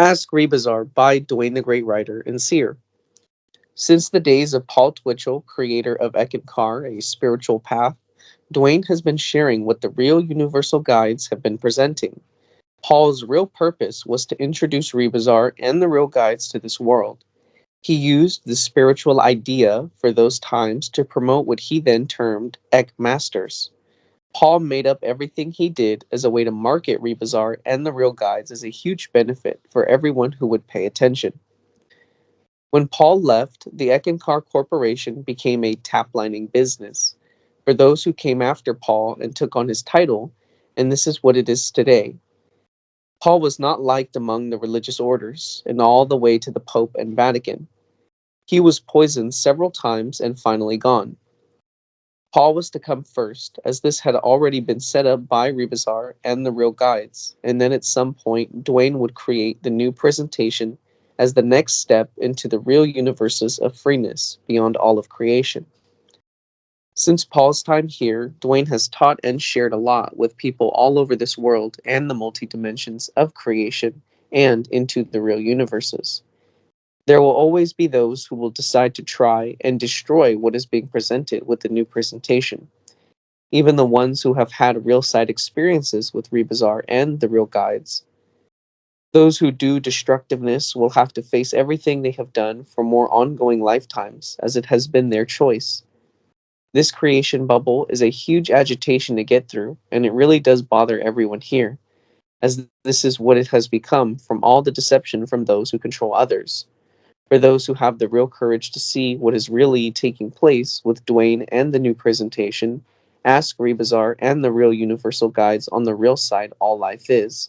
Ask Rebisar by Duane the Great Writer and Seer. Since the days of Paul Twitchell, creator of Eckankar, A Spiritual Path, Duane has been sharing what the real universal guides have been presenting. Paul's real purpose was to introduce Rebisar and the real guides to this world. He used the spiritual idea for those times to promote what he then termed Ek Masters. Paul made up everything he did as a way to market Rebisar and the real guides as a huge benefit for everyone who would pay attention. When Paul left, the Eckankar Corporation became a taplining business for those who came after Paul and took on his title, and this is what it is today. Paul was not liked among the religious orders, and all the way to the Pope and Vatican. He was poisoned several times and finally gone. Paul was to come first, as this had already been set up by Rebisar and the real guides, and then at some point Duane would create the new presentation as the next step into the real universes of freeness beyond all of creation. Since Paul's time here, Duane has taught and shared a lot with people all over this world and the multi-dimensions of creation and into the real universes. There will always be those who will decide to try and destroy what is being presented with the new presentation. Even the ones who have had real side experiences with Rebisar and the real guides. Those who do destructiveness will have to face everything they have done for more ongoing lifetimes, as it has been their choice. This creation bubble is a huge agitation to get through, and it really does bother everyone here, as this is what it has become from all the deception from those who control others. For those who have the real courage to see what is really taking place with Duane and the new presentation, ask Rebisar and the real universal guides on the real side all life is.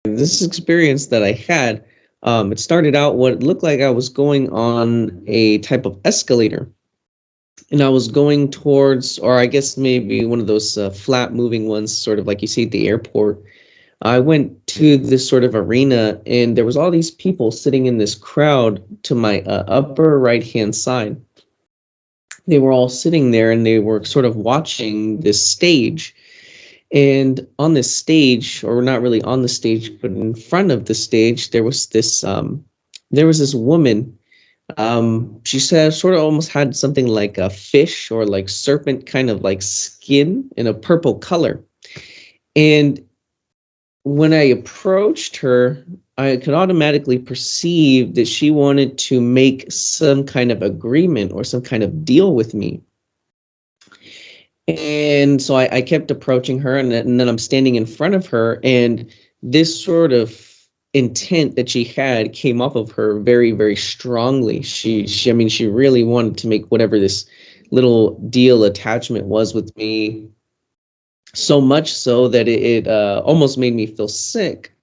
This experience that I had, it started out what looked like I was going on a type of escalator. And I was going towards, or I guess maybe one of those flat moving ones, sort of like you see at the airport. I went to this sort of arena, and there was all these people sitting in this crowd to my upper right-hand side. They were all sitting there, and they were sort of watching this stage. And on this stage, or not really on the stage, but in front of the stage, there was this woman. She said sort of almost had something like a fish or like serpent kind of like skin in a purple color. And when I approached her, I could automatically perceive that she wanted to make some kind of agreement or some kind of deal with me. And so I kept approaching her, and then I'm standing in front of her, and this sort of intent that she had came off of her very, very strongly. She really wanted to make whatever this little deal attachment was with me, so much so that it almost made me feel sick.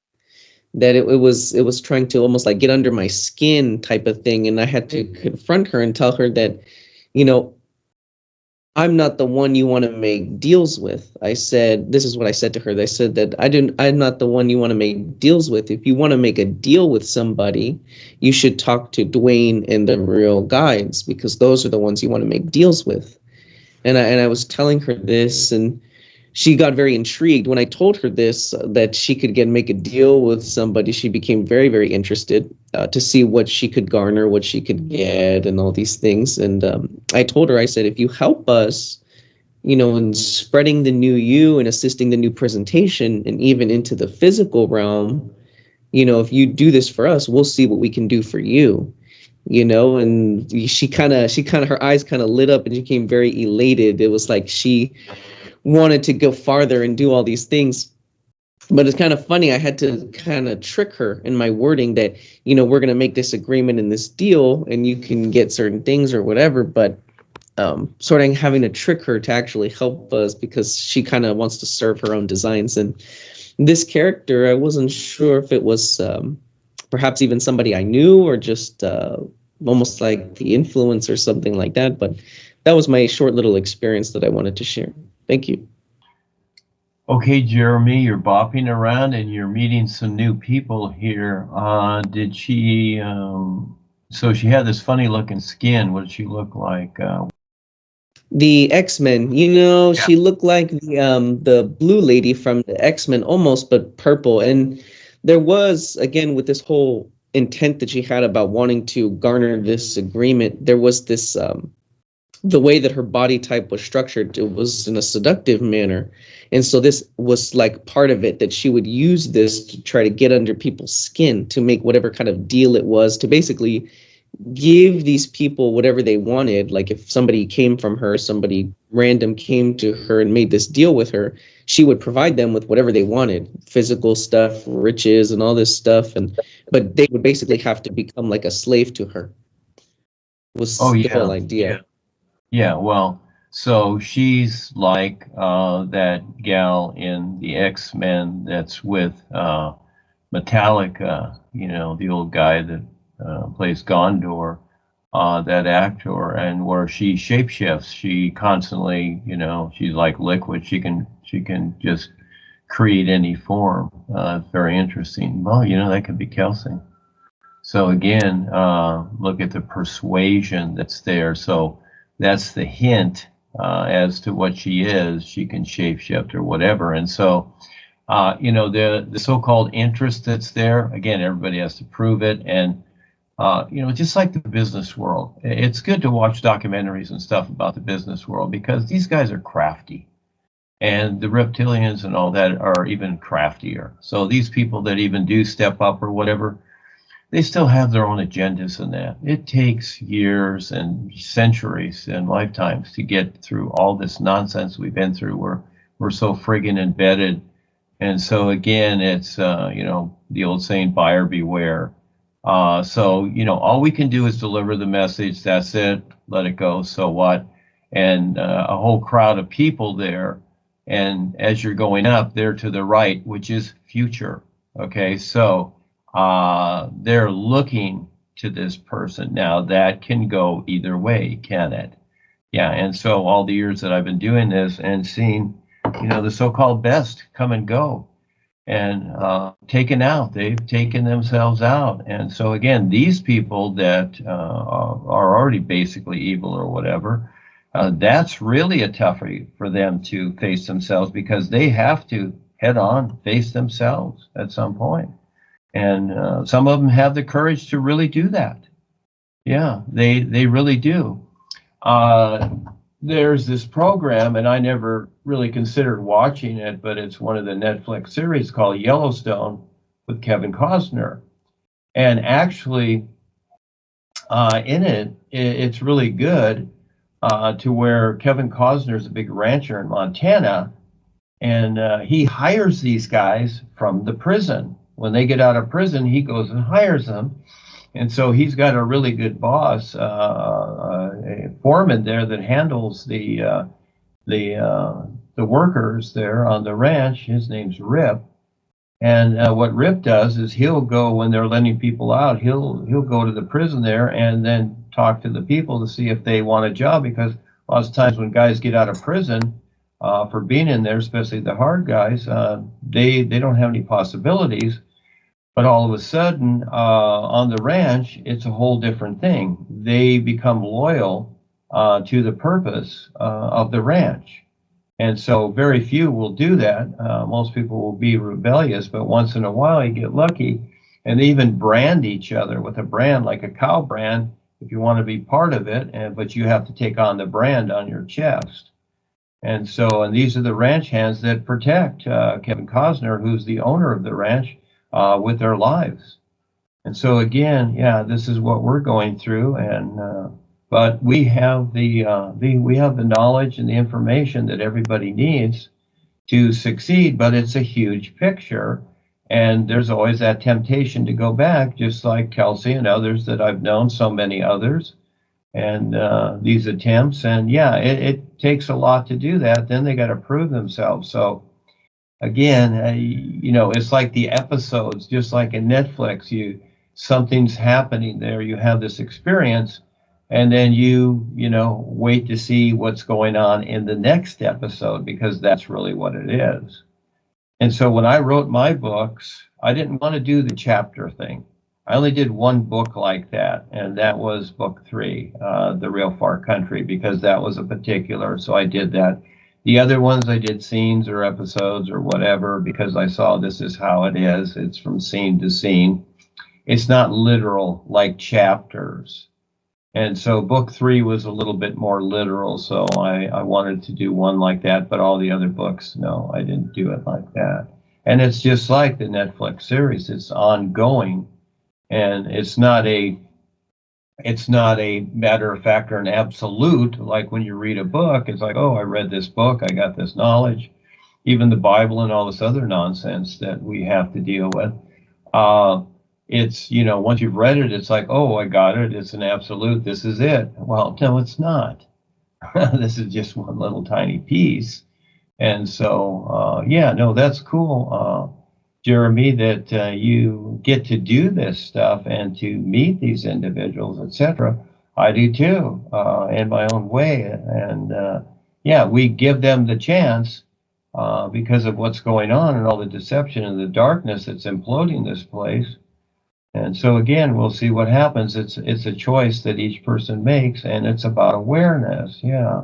That it was trying to almost like get under my skin type of thing, and I had to confront her and tell her that, I'm not the one you want to make deals with. I said, this is what I said to her. I said that I'm not the one you want to make deals with. If you want to make a deal with somebody, you should talk to Duane and the real guides, because those are the ones you want to make deals with. And I was telling her this, and she got very intrigued when I told her this, that she could make a deal with somebody. She became very, very interested to see what she could garner, what she could get, and all these things. And I told her, I said, if you help us, in spreading the new you and assisting the new presentation, and even into the physical realm, if you do this for us, we'll see what we can do for you. And she kind of, her eyes kind of lit up, and she became very elated. It was like she wanted to go farther and do all these things. But it's kind of funny. I had to kind of trick her in my wording that, we're going to make this agreement and this deal, and you can get certain things or whatever. But sort of having to trick her to actually help us, because she kind of wants to serve her own designs. And this character, I wasn't sure if it was perhaps even somebody I knew, or just almost like the influence or something like that. But that was my short little experience that I wanted to share. Thank you. Okay, Jeremy, you're bopping around and you're meeting some new people here. Did she, so she had this funny looking skin. What did she look like? The X-Men, she looked like the blue lady from the X-Men almost, but purple. And there was, again, with this whole intent that she had about wanting to garner this agreement, there was this the way that her body type was structured, it was in a seductive manner. And so this was like part of it, that she would use this to try to get under people's skin, to make whatever kind of deal it was, to basically give these people whatever they wanted. Like if somebody came from her, somebody random came to her and made this deal with her, she would provide them with whatever they wanted, physical stuff, riches, and all this stuff. And but they would basically have to become like a slave to her, was Oh the whole yeah, idea. yeah. Well, so she's like that gal in the X-Men that's with Metallica, the old guy that plays Gondor, that actor, and where she shapeshifts, she constantly, she's like liquid. She can just create any form. Very interesting. Well, that could be Kelsey. So again, look at the persuasion that's there. So that's the hint as to what she is. She can shapeshift or whatever. And so, the so-called interest that's there, again, everybody has to prove it. And, just like the business world, it's good to watch documentaries and stuff about the business world because these guys are crafty. And the reptilians and all that are even craftier. So these people that even do step up or whatever, they still have their own agendas in that. It takes years and centuries and lifetimes to get through all this nonsense we've been through. We're so friggin' embedded. And so again, it's, the old saying, buyer beware. So, all we can do is deliver the message. That's it. Let it go. So what? And a whole crowd of people there. And as you're going up there to the right, which is future. Okay. So, they're looking to this person. Now that can go either way, can it? Yeah. And so all the years that I've been doing this and seeing, the so-called best come and go and taken out, they've taken themselves out. And so again, these people that are already basically evil or whatever, that's really a toughie for them to face themselves because they have to head on face themselves at some point. And some of them have the courage to really do that. Yeah, they really do. There's this program, and I never really considered watching it, but it's one of the Netflix series called Yellowstone with Kevin Costner. And actually, in it, it's really good to where Kevin Costner is a big rancher in Montana, and he hires these guys from the prison. When they get out of prison, he goes and hires them. And so he's got a really good boss, a foreman there that handles the workers there on the ranch. His name's Rip. And what Rip does is he'll go when they're letting people out. He'll go to the prison there and then talk to the people to see if they want a job, because a lot of times when guys get out of prison for being in there, especially the hard guys, they don't have any possibilities. But all of a sudden, on the ranch, it's a whole different thing. They become loyal to the purpose of the ranch. And so very few will do that. Most people will be rebellious, but once in a while you get lucky. And they even brand each other with a brand, like a cow brand, if you want to be part of it, but you have to take on the brand on your chest. And so, and these are the ranch hands that protect Kevin Costner, who's the owner of the ranch, with their lives. And so again, yeah, this is what we're going through, and but we have the knowledge and the information that everybody needs to succeed. But it's a huge picture, and there's always that temptation to go back, just like Kelsey and others that I've known, so many others, and these attempts. And yeah, it takes a lot to do that. Then they got to prove themselves. So again, it's like the episodes, just like in Netflix, something's happening there, you have this experience, and then you wait to see what's going on in the next episode, because that's really what it is. And so when I wrote my books, I didn't want to do the chapter thing. I only did one book like that, and that was book 3, The Real Far Country, because that was a particular, so I did that. The other ones I did scenes or episodes or whatever, because I saw this is how it is. It's from scene to scene. It's not literal like chapters. And so book 3 was a little bit more literal, so I wanted to do one like that, but all the other books, no, I didn't do it like that. And it's just like the Netflix series. It's ongoing, and it's not a matter of fact or an absolute. Like when you read a book, it's like, oh, I read this book, I got this knowledge. Even the Bible and all this other nonsense that we have to deal with. Uh, it's, once you've read it, it's like, oh, I got it. It's an absolute. This is it. Well, no, it's not. This is just one little tiny piece. And so, yeah, no, that's cool, Jeremy, that you get to do this stuff and to meet these individuals, etc. I do too, in my own way. And yeah, we give them the chance because of what's going on and all the deception and the darkness that's imploding this place. And so again, we'll see what happens. It's a choice that each person makes, and it's about awareness. Yeah.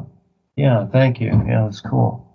Yeah, thank you. Yeah, that's cool.